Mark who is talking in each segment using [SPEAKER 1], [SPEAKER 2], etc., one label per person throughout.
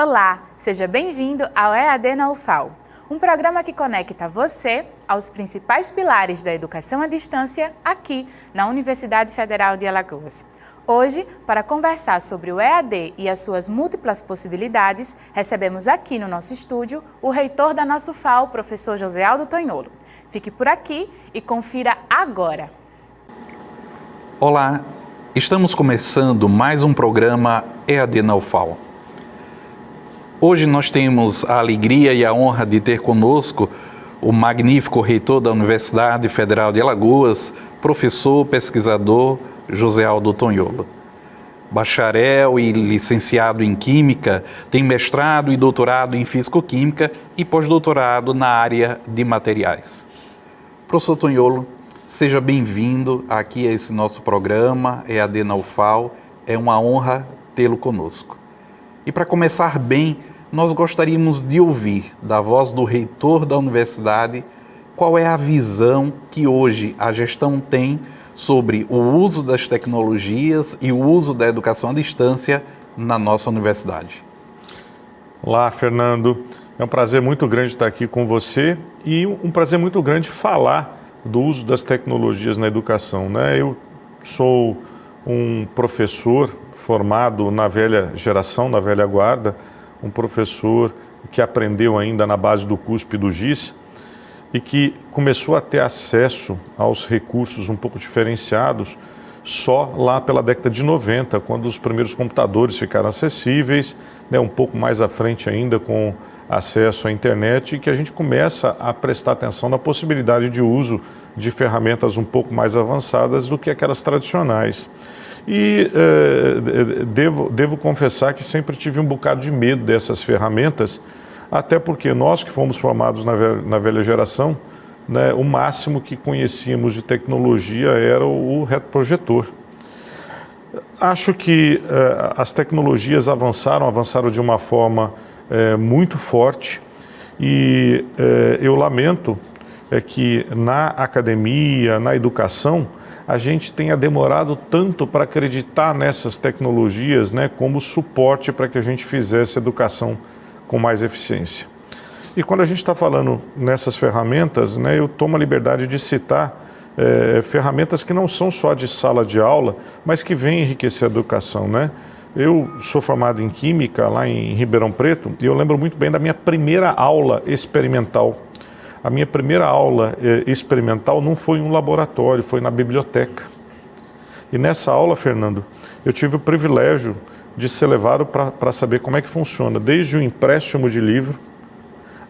[SPEAKER 1] Olá, seja bem-vindo ao EAD na UFAL, um programa que conecta você aos principais pilares da educação à distância aqui na Universidade Federal de Alagoas. Hoje, para conversar sobre o EAD e as suas múltiplas possibilidades, recebemos aqui no nosso estúdio o reitor da nossa UFAL, professor José Aldo Tonholo. Fique por aqui e confira agora.
[SPEAKER 2] Olá, estamos começando mais um programa EAD na UFAL. Hoje nós temos a alegria e a honra de ter conosco o magnífico reitor da Universidade Federal de Alagoas, professor, pesquisador José Aldo Tonholo. Bacharel e licenciado em Química, tem mestrado e doutorado em Físico-Química e pós-doutorado na área de materiais. Professor Tonholo, seja bem-vindo aqui a esse nosso programa EAD na UFAL. É uma honra tê-lo conosco. E para começar bem, nós gostaríamos de ouvir da voz do reitor da universidade qual é a visão que hoje a gestão tem sobre o uso das tecnologias e o uso da educação à distância na nossa universidade.
[SPEAKER 3] Olá, Fernando. É um prazer muito grande estar aqui com você e um prazer muito grande falar do uso das tecnologias na educação, né? Eu sou um professor formado na velha geração, na velha guarda, um professor que aprendeu ainda na base do CUSP e do GIS e que começou a ter acesso aos recursos um pouco diferenciados só lá pela década de 90, quando os primeiros computadores ficaram acessíveis, né, um pouco mais à frente ainda com acesso à internet, e que a gente começa a prestar atenção na possibilidade de uso de ferramentas um pouco mais avançadas do que aquelas tradicionais. E devo confessar que sempre tive um bocado de medo dessas ferramentas, até porque nós que fomos formados na velha geração, né, o máximo que conhecíamos de tecnologia era o retroprojetor. Acho que as tecnologias avançaram de uma forma muito forte, e eu lamento que na academia, na educação, a gente tenha demorado tanto para acreditar nessas tecnologias, né, como suporte para que a gente fizesse educação com mais eficiência. E quando a gente está falando nessas ferramentas, né, eu tomo a liberdade de citar ferramentas que não são só de sala de aula, mas que vêm enriquecer a educação, né? Eu sou formado em Química lá em Ribeirão Preto e eu lembro muito bem da minha primeira aula experimental. A minha primeira aula experimental não foi em um laboratório, foi na biblioteca. E nessa aula, Fernando, eu tive o privilégio de ser levado para saber como é que funciona, desde o empréstimo de livro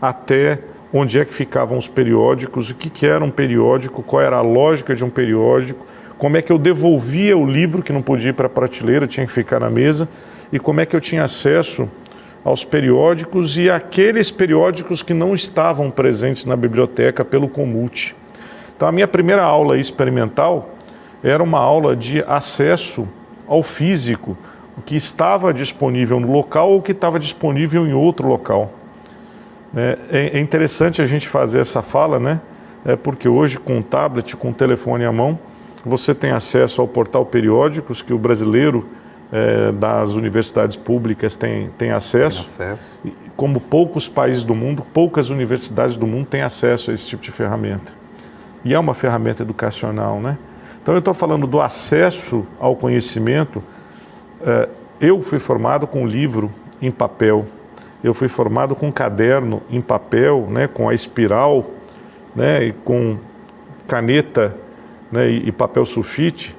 [SPEAKER 3] até onde é que ficavam os periódicos, o que era um periódico, qual era a lógica de um periódico, como é que eu devolvia o livro que não podia ir para a prateleira, tinha que ficar na mesa, e como é que eu tinha acesso aos periódicos e aqueles periódicos que não estavam presentes na biblioteca pelo Comult. Então a minha primeira aula experimental era uma aula de acesso ao físico, o que estava disponível no local ou que estava disponível em outro local. É interessante a gente fazer essa fala, né? Porque hoje com o tablet, com o telefone à mão, você tem acesso ao portal Periódicos, que o brasileiro das universidades públicas tem acesso. Como poucos países do mundo, poucas universidades do mundo têm acesso a esse tipo de ferramenta. E é uma ferramenta educacional, né? Então eu estou falando do acesso ao conhecimento. Eu fui formado com livro em papel, eu fui formado com caderno em papel, né, com a espiral, né, e com caneta, né, e papel sulfite.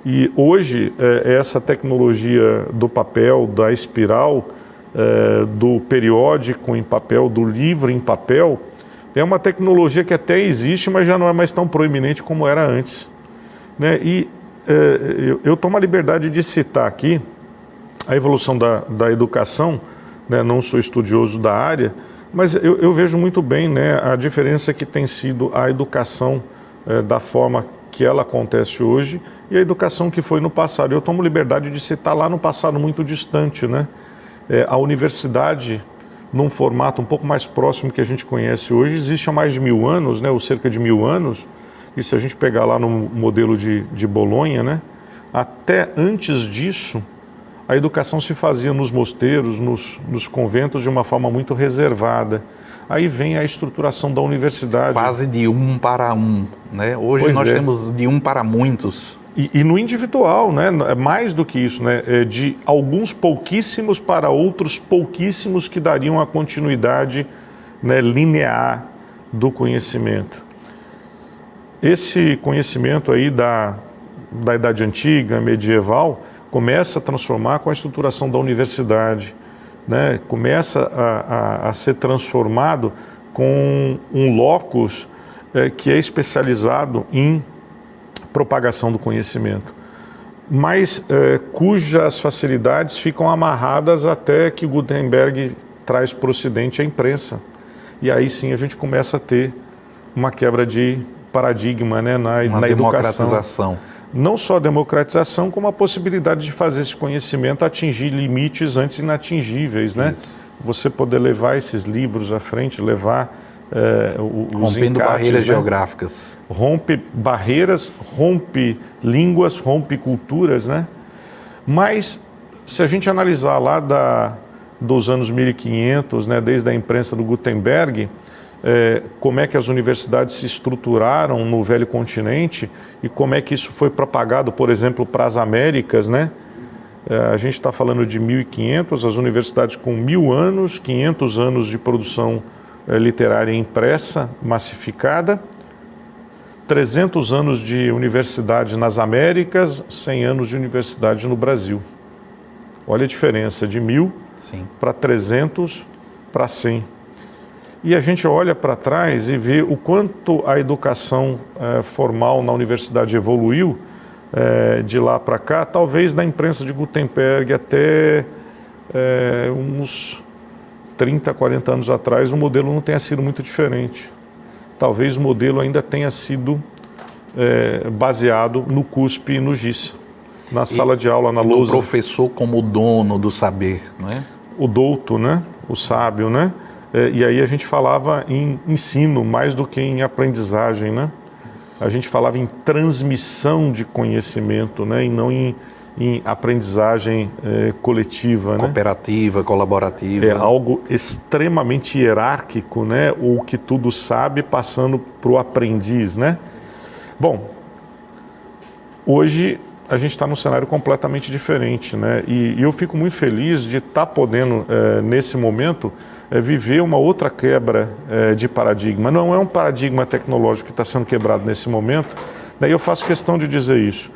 [SPEAKER 3] E hoje, essa tecnologia do papel, da espiral, do periódico em papel, do livro em papel, é uma tecnologia que até existe, mas já não é mais tão proeminente como era antes, né? E eu tomo a liberdade de citar aqui a evolução da educação, né? Não sou estudioso da área, mas eu vejo muito bem, né, a diferença que tem sido a educação da forma que ela acontece hoje e a educação que foi no passado. Eu tomo liberdade de citar lá no passado muito distante, né? A universidade, num formato um pouco mais próximo que a gente conhece hoje, existe há mais de 1000 anos, né, ou cerca de 1000 anos, e se a gente pegar lá no modelo de Bolonha, né, até antes disso, a educação se fazia nos mosteiros, nos conventos, de uma forma muito reservada. Aí vem a estruturação da universidade.
[SPEAKER 2] Quase de 1 para 1, né? Hoje
[SPEAKER 3] Pois
[SPEAKER 2] nós
[SPEAKER 3] é.
[SPEAKER 2] temos de 1 para muitos.
[SPEAKER 3] E no individual, né? É mais do que isso, né? É de alguns pouquíssimos para outros pouquíssimos que dariam a continuidade, né, linear do conhecimento. Esse conhecimento aí da Idade Antiga, medieval, começa a transformar com a estruturação da universidade, né? Começa a ser transformado com um locus que é especializado em propagação do conhecimento, mas cujas facilidades ficam amarradas até que Gutenberg traz para o Ocidente a imprensa. E aí sim a gente começa a ter uma quebra de paradigma, né, na educação.
[SPEAKER 2] Democratização.
[SPEAKER 3] Não só a democratização, como a possibilidade de fazer esse conhecimento atingir limites antes inatingíveis, né?
[SPEAKER 2] Isso.
[SPEAKER 3] Você poder levar esses livros à frente, levar os
[SPEAKER 2] Rompendo
[SPEAKER 3] encates,
[SPEAKER 2] barreiras
[SPEAKER 3] né?
[SPEAKER 2] geográficas.
[SPEAKER 3] Rompe barreiras, rompe línguas, rompe culturas, né? Mas, se a gente analisar lá dos anos 1500, né, desde a imprensa do Gutenberg, como é que as universidades se estruturaram no velho continente e como é que isso foi propagado, por exemplo, para as Américas, né? A gente está falando de 1500, as universidades com 1000 anos, 500 anos de produção literária impressa, massificada, 300 anos de universidade nas Américas, 100 anos de universidade no Brasil. Olha a diferença, de 1000 para 300 para 100. E a gente olha para trás e vê o quanto a educação formal na universidade evoluiu de lá para cá, talvez da imprensa de Gutenberg até uns 30, 40 anos atrás, o modelo não tenha sido muito diferente. Talvez o modelo ainda tenha sido baseado no CUSP e no GIS, na sala de aula, na lousa.
[SPEAKER 2] O professor como dono do saber, não é?
[SPEAKER 3] O douto, né? O sábio, né? E aí a gente falava em ensino mais do que em aprendizagem, né? A gente falava em transmissão de conhecimento, né? E não em aprendizagem coletiva,
[SPEAKER 2] cooperativa, né? Colaborativa.
[SPEAKER 3] É algo extremamente hierárquico, né? O que tudo sabe passando para o aprendiz, né? Bom, hoje a gente está num cenário completamente diferente, né? E eu fico muito feliz de estar podendo, nesse momento, viver uma outra quebra de paradigma. Não é um paradigma tecnológico que está sendo quebrado nesse momento, daí eu faço questão de dizer isso.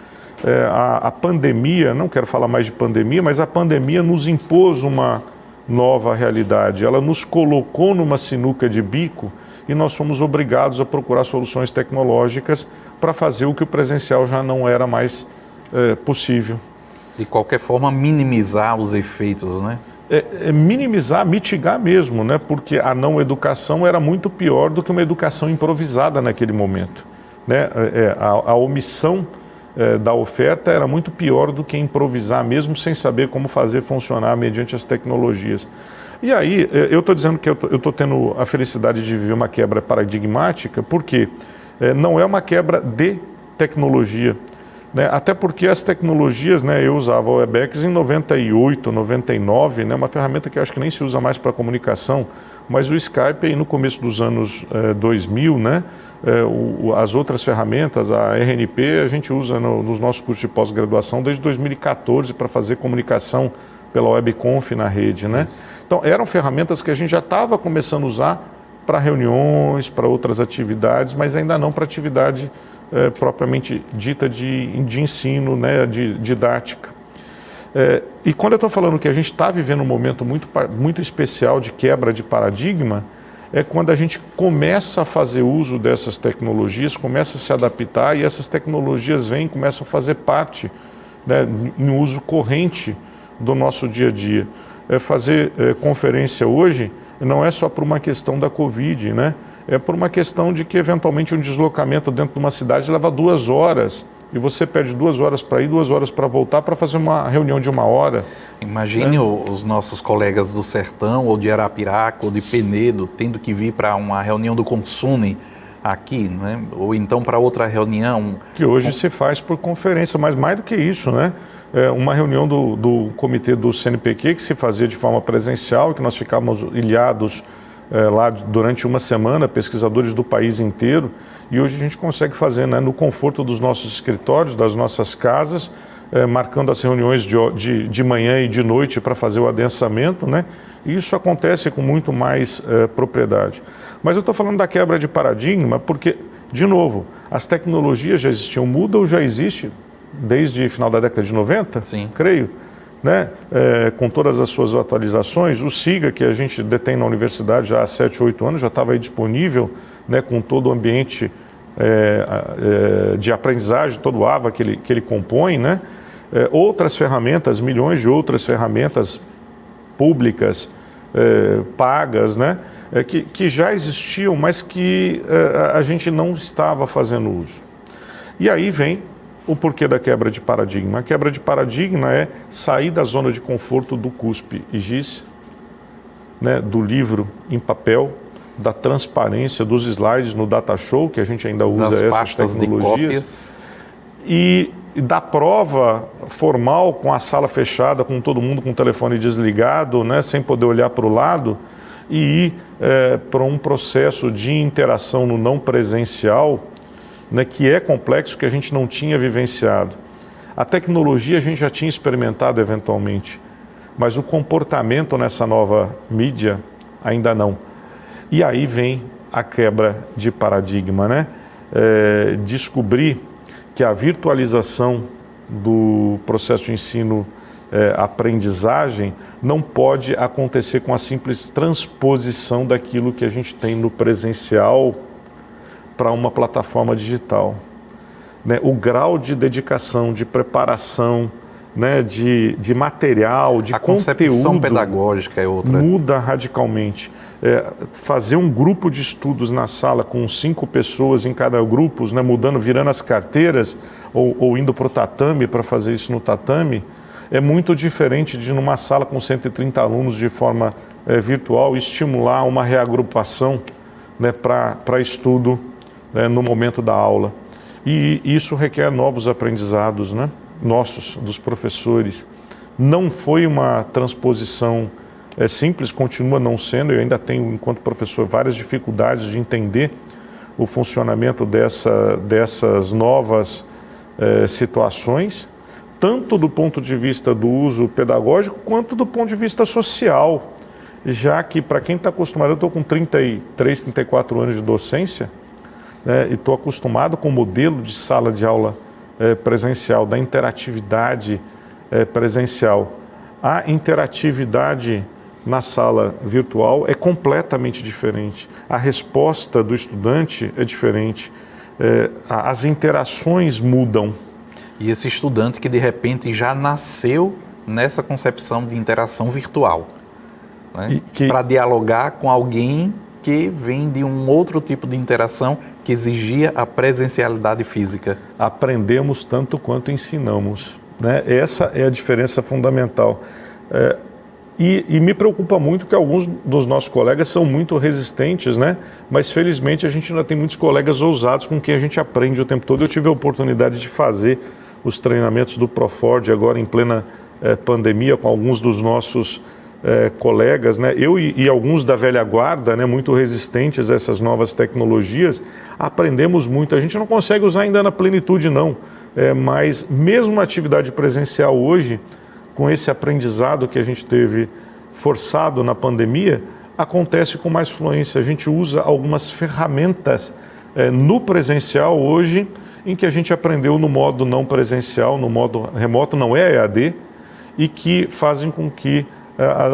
[SPEAKER 3] A pandemia, não quero falar mais de pandemia, mas a pandemia nos impôs uma nova realidade. Ela nos colocou numa sinuca de bico e nós fomos obrigados a procurar soluções tecnológicas para fazer o que o presencial já não era mais possível.
[SPEAKER 2] De qualquer forma, minimizar os efeitos, né?
[SPEAKER 3] Minimizar, mitigar mesmo, né? Porque a não educação era muito pior do que uma educação improvisada naquele momento, né? A omissão da oferta era muito pior do que improvisar mesmo sem saber como fazer funcionar mediante as tecnologias. E aí, eu estou dizendo que eu estou tendo a felicidade de viver uma quebra paradigmática, porque não é uma quebra de tecnologia, né? Até porque as tecnologias, né, eu usava o Webex em 98, 99, né, uma ferramenta que eu acho que nem se usa mais para comunicação, mas o Skype aí no começo dos anos 2000, né, as outras ferramentas, a RNP, a gente usa nos nossos cursos de pós-graduação desde 2014 para fazer comunicação pela WebConf na rede, né? Então eram ferramentas que a gente já estava começando a usar para reuniões, para outras atividades, mas ainda não para atividade propriamente dita de ensino, né, de didática. E quando eu estou falando que a gente está vivendo um momento muito especial de quebra de paradigma, é quando a gente começa a fazer uso dessas tecnologias, começa a se adaptar e essas tecnologias começam a fazer parte, né, em uso corrente do nosso dia a dia. Fazer conferência hoje não é só por uma questão da Covid, né? É por uma questão de que, eventualmente, um deslocamento dentro de uma cidade leva 2 horas e você perde 2 horas para ir, 2 horas para voltar para fazer uma reunião de 1 hora.
[SPEAKER 2] Imagine os nossos colegas do Sertão, ou de Arapiraca, ou de Penedo, tendo que vir para uma reunião do Consune aqui, né? Ou então para outra reunião.
[SPEAKER 3] Que hoje se faz por conferência, mas mais do que isso, né? Uma reunião do comitê do CNPq que se fazia de forma presencial, que nós ficávamos ilhados lá durante uma semana, pesquisadores do país inteiro, e hoje a gente consegue fazer, né, no conforto dos nossos escritórios, das nossas casas, marcando as reuniões de manhã e de noite para fazer o adensamento, né? E isso acontece com muito mais propriedade. Mas eu estou falando da quebra de paradigma porque, de novo, as tecnologias já existiam, o Moodle já existe desde o final da década de 90,
[SPEAKER 2] Sim.
[SPEAKER 3] Creio, né? Com todas as suas atualizações. O SIGA, que a gente detém na universidade já há 7, 8 anos, já estava aí disponível, né, com todo o ambiente de aprendizagem, todo o AVA que ele compõe, né? Outras ferramentas, milhões de outras ferramentas públicas, pagas, né? Que já existiam, mas que a gente não estava fazendo uso. E aí vem o porquê da quebra de paradigma. A quebra de paradigma é sair da zona de conforto do cuspe e giz, né, do livro em papel, da transparência dos slides no data show, que a gente ainda usa
[SPEAKER 2] das
[SPEAKER 3] essas
[SPEAKER 2] pastas
[SPEAKER 3] tecnologias,
[SPEAKER 2] de cópias.
[SPEAKER 3] E da prova formal com a sala fechada, com todo mundo com o telefone desligado, né, sem poder olhar para o lado, e ir para um processo de interação no não presencial, né, que é complexo, que a gente não tinha vivenciado. A tecnologia a gente já tinha experimentado eventualmente, mas o comportamento nessa nova mídia ainda não. E aí vem a quebra de paradigma, né? Descobrir que a virtualização do processo de ensino-aprendizagem não pode acontecer com a simples transposição daquilo que a gente tem no presencial para uma plataforma digital, né? O grau de dedicação, de preparação, né, de material, de conteúdo,
[SPEAKER 2] a concepção pedagógica é outra.
[SPEAKER 3] Muda radicalmente. Fazer um grupo de estudos na sala com 5 pessoas em cada grupo, né, mudando, virando as carteiras ou indo para o tatame para fazer isso no tatame, é muito diferente de numa sala com 130 alunos de forma virtual estimular uma reagrupação, né, para estudo, né, no momento da aula. E isso requer novos aprendizados, né, nossos, dos professores. Não foi uma transposição simples, continua não sendo. Eu ainda tenho, enquanto professor, várias dificuldades de entender o funcionamento dessas novas situações, tanto do ponto de vista do uso pedagógico, quanto do ponto de vista social, já que, para quem está acostumado, eu estou com 33, 34 anos de docência, né, e estou acostumado com o modelo de sala de aula presencial, da interatividade presencial. A interatividade na sala virtual é completamente diferente. A resposta do estudante é diferente. As interações mudam.
[SPEAKER 2] E esse estudante que de repente já nasceu nessa concepção de interação virtual, né? Para dialogar com alguém que vem de um outro tipo de interação que exigia a presencialidade física.
[SPEAKER 3] Aprendemos tanto quanto ensinamos, né? Essa é a diferença fundamental. E me preocupa muito que alguns dos nossos colegas são muito resistentes, né? Mas felizmente a gente ainda tem muitos colegas ousados com quem a gente aprende o tempo todo. Eu tive a oportunidade de fazer os treinamentos do Proford agora em plena pandemia com alguns dos nossos colegas, né? Eu e alguns da velha guarda, né, muito resistentes a essas novas tecnologias, aprendemos muito. A gente não consegue usar ainda na plenitude, não. Mas mesmo a atividade presencial hoje, com esse aprendizado que a gente teve forçado na pandemia, acontece com mais fluência. A gente usa algumas ferramentas no presencial hoje, em que a gente aprendeu no modo não presencial, no modo remoto, não é EAD, e que fazem com que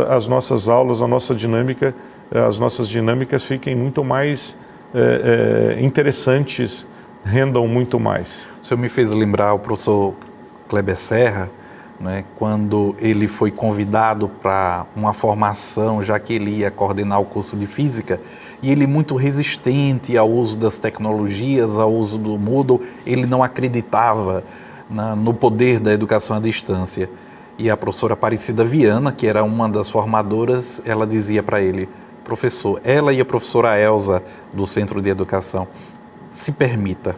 [SPEAKER 3] as nossas aulas, a nossa dinâmica, as nossas dinâmicas fiquem muito mais interessantes, rendam muito mais.
[SPEAKER 2] O senhor me fez lembrar o professor Kleber Serra, né, quando ele foi convidado para uma formação, já que ele ia coordenar o curso de Física, e ele muito resistente ao uso das tecnologias, ao uso do Moodle, ele não acreditava no poder da educação à distância. E a professora Aparecida Viana, que era uma das formadoras, ela dizia para ele: professor, ela e a professora Elza, do Centro de Educação, se permita.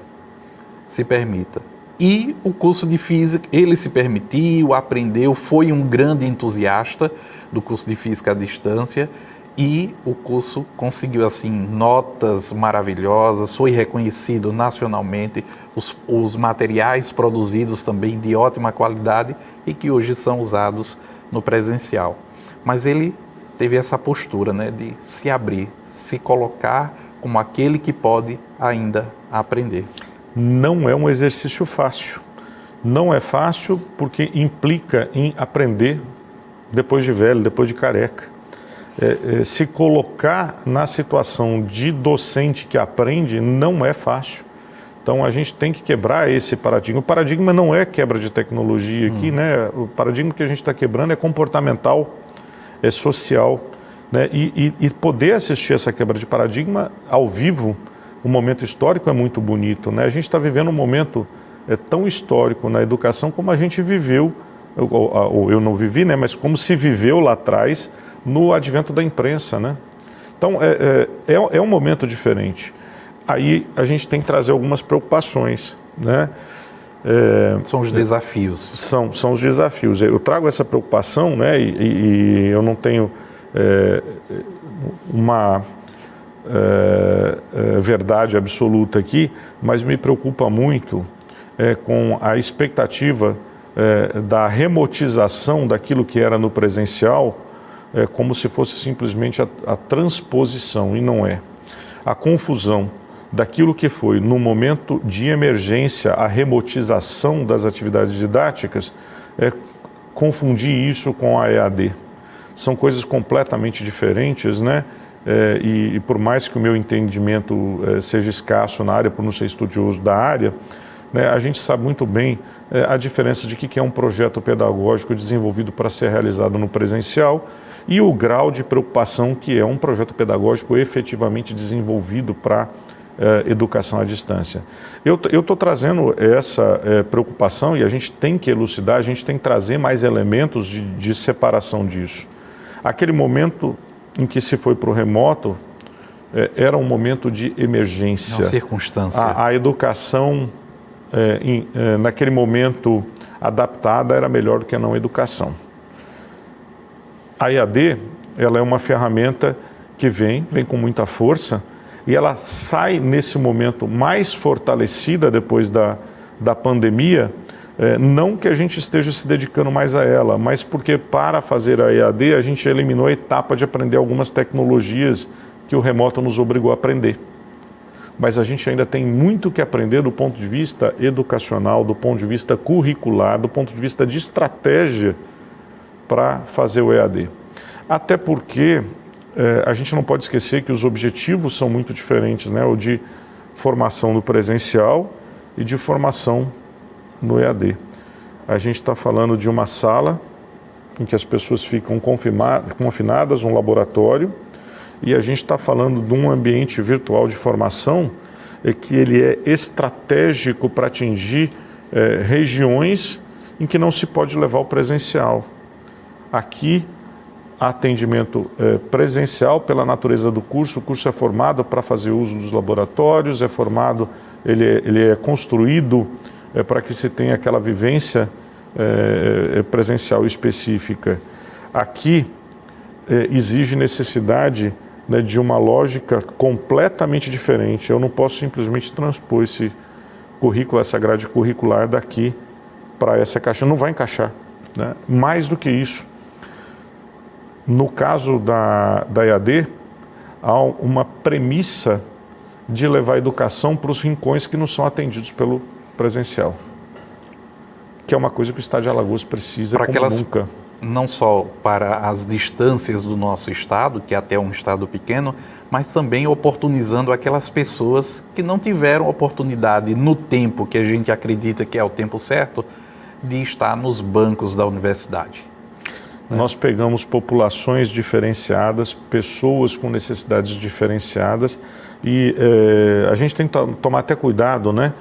[SPEAKER 2] E o curso de Física, ele se permitiu, aprendeu, foi um grande entusiasta do curso de Física à distância e o curso conseguiu assim notas maravilhosas, foi reconhecido nacionalmente, os materiais produzidos também de ótima qualidade e que hoje são usados no presencial. Mas ele teve essa postura, né, de se abrir, se colocar como aquele que pode ainda aprender.
[SPEAKER 3] Não é um exercício fácil. Não é fácil porque implica em aprender depois de velho, depois de careca. Se colocar na situação de docente que aprende não é fácil. Então a gente tem que quebrar esse paradigma. O paradigma não é quebra de tecnologia aqui, né? O paradigma que a gente está quebrando é comportamental, é social, né? E poder assistir essa quebra de paradigma ao vivo, um momento histórico é muito bonito, né? A gente está vivendo um momento tão histórico na educação como a gente viveu, ou eu não vivi, né? Mas como se viveu lá atrás no advento da imprensa, né? Então é um momento diferente. Aí a gente tem que trazer algumas preocupações, né?
[SPEAKER 2] São os desafios.
[SPEAKER 3] São os desafios. Eu trago essa preocupação, né? E eu não tenho uma verdade absoluta aqui, mas me preocupa muito com a expectativa da remotização daquilo que era no presencial, como se fosse simplesmente a transposição, e não é. A confusão daquilo que foi, no momento de emergência, a remotização das atividades didáticas, confundir isso com a EAD. São coisas completamente diferentes, né? E por mais que o meu entendimento seja escasso na área, por não ser estudioso da área, né, a gente sabe muito bem a diferença de que é um projeto pedagógico desenvolvido para ser realizado no presencial e o grau de preocupação que é um projeto pedagógico efetivamente desenvolvido para educação à distância. Eu estou trazendo essa preocupação e a gente tem que elucidar, a gente tem que trazer mais elementos de separação disso. Aquele momento em que se foi para o remoto era um momento de emergência.
[SPEAKER 2] Uma circunstância.
[SPEAKER 3] A educação, naquele momento adaptada, era melhor do que a não educação. A EAD, ela é uma ferramenta que vem com muita força e ela sai nesse momento mais fortalecida depois da pandemia, não que a gente esteja se dedicando mais a ela, mas porque para fazer a EAD a gente eliminou a etapa de aprender algumas tecnologias que o remoto nos obrigou a aprender. Mas a gente ainda tem muito que aprender do ponto de vista educacional, do ponto de vista curricular, do ponto de vista de estratégia para fazer o EAD. Até porque a gente não pode esquecer que os objetivos são muito diferentes, né? O de formação no presencial e de formação no EAD. A gente está falando de uma sala em que as pessoas ficam confinadas, um laboratório, e a gente está falando de um ambiente virtual de formação que ele é estratégico para atingir regiões em que não se pode levar o presencial. Aqui, atendimento presencial pela natureza do curso. O curso é formado para fazer uso dos laboratórios, ele é construído para que se tenha aquela vivência presencial específica. Aqui exige necessidade, né, de uma lógica completamente diferente. Eu não posso simplesmente transpor esse currículo, essa grade curricular daqui para essa caixa. Não vai encaixar, né? Mais do que isso, no caso da EAD, há uma premissa de levar a educação para os rincões que não são atendidos pelo presencial, que é uma coisa que o Estado de Alagoas precisa
[SPEAKER 2] para
[SPEAKER 3] como nunca.
[SPEAKER 2] Não só para as distâncias do nosso estado, que até é um estado pequeno, mas também oportunizando aquelas pessoas que não tiveram oportunidade no tempo que a gente acredita que é o tempo certo, de estar nos bancos da universidade.
[SPEAKER 3] Nós pegamos populações diferenciadas, pessoas com necessidades diferenciadas e a gente tem que tomar até cuidado, né?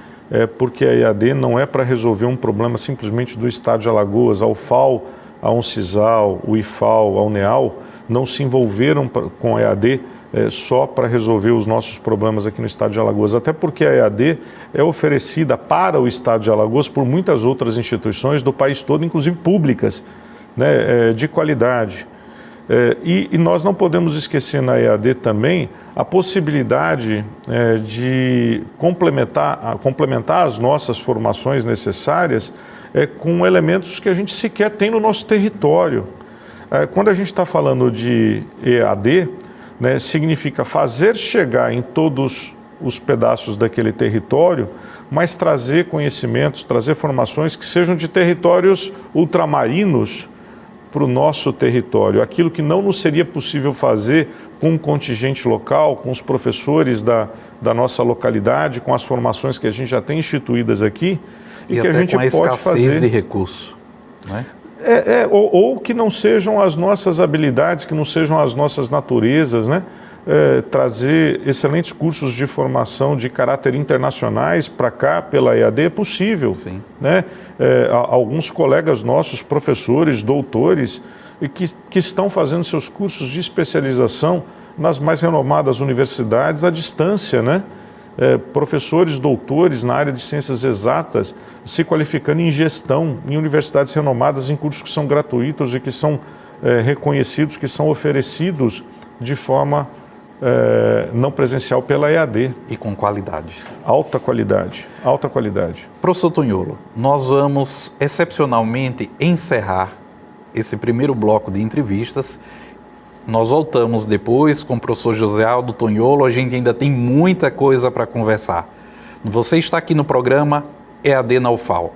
[SPEAKER 3] Porque a EAD não é para resolver um problema simplesmente do Estado de Alagoas. A UFAL, a Uncisal, o IFAL, a UNEAL não se envolveram com a EAD só para resolver os nossos problemas aqui no estado de Alagoas, até porque a EAD é oferecida para o estado de Alagoas por muitas outras instituições do país todo, inclusive públicas, né, de qualidade. E nós não podemos esquecer na EAD também a possibilidade de complementar as nossas formações necessárias com elementos que a gente sequer tem no nosso território. Quando a gente está falando de EAD, né, significa fazer chegar em todos os pedaços daquele território, mas trazer conhecimentos, trazer formações que sejam de territórios ultramarinos para o nosso território. Aquilo que não nos seria possível fazer com um contingente local, com os professores da nossa localidade, com as formações que a gente já tem instituídas aqui e que a gente pode fazer. Com a escassez
[SPEAKER 2] de recurso, né?
[SPEAKER 3] Ou que não sejam as nossas habilidades, que não sejam as nossas naturezas, né? Trazer excelentes cursos de formação de caráter internacionais para cá, pela EAD, é possível.
[SPEAKER 2] Sim.
[SPEAKER 3] Né? Alguns colegas nossos, professores, doutores, que estão fazendo seus cursos de especialização nas mais renomadas universidades à distância, né? Professores, doutores na área de ciências exatas, se qualificando em gestão, em universidades renomadas, em cursos que são gratuitos e que são reconhecidos, que são oferecidos de forma não presencial pela EAD.
[SPEAKER 2] E com qualidade.
[SPEAKER 3] Alta qualidade, alta qualidade.
[SPEAKER 2] Professor Tonholo, nós vamos excepcionalmente encerrar esse primeiro bloco de entrevistas. Nós voltamos depois com o professor José Aldo Tonholo, a gente ainda tem muita coisa para conversar. Você está aqui no programa EAD na UFAL.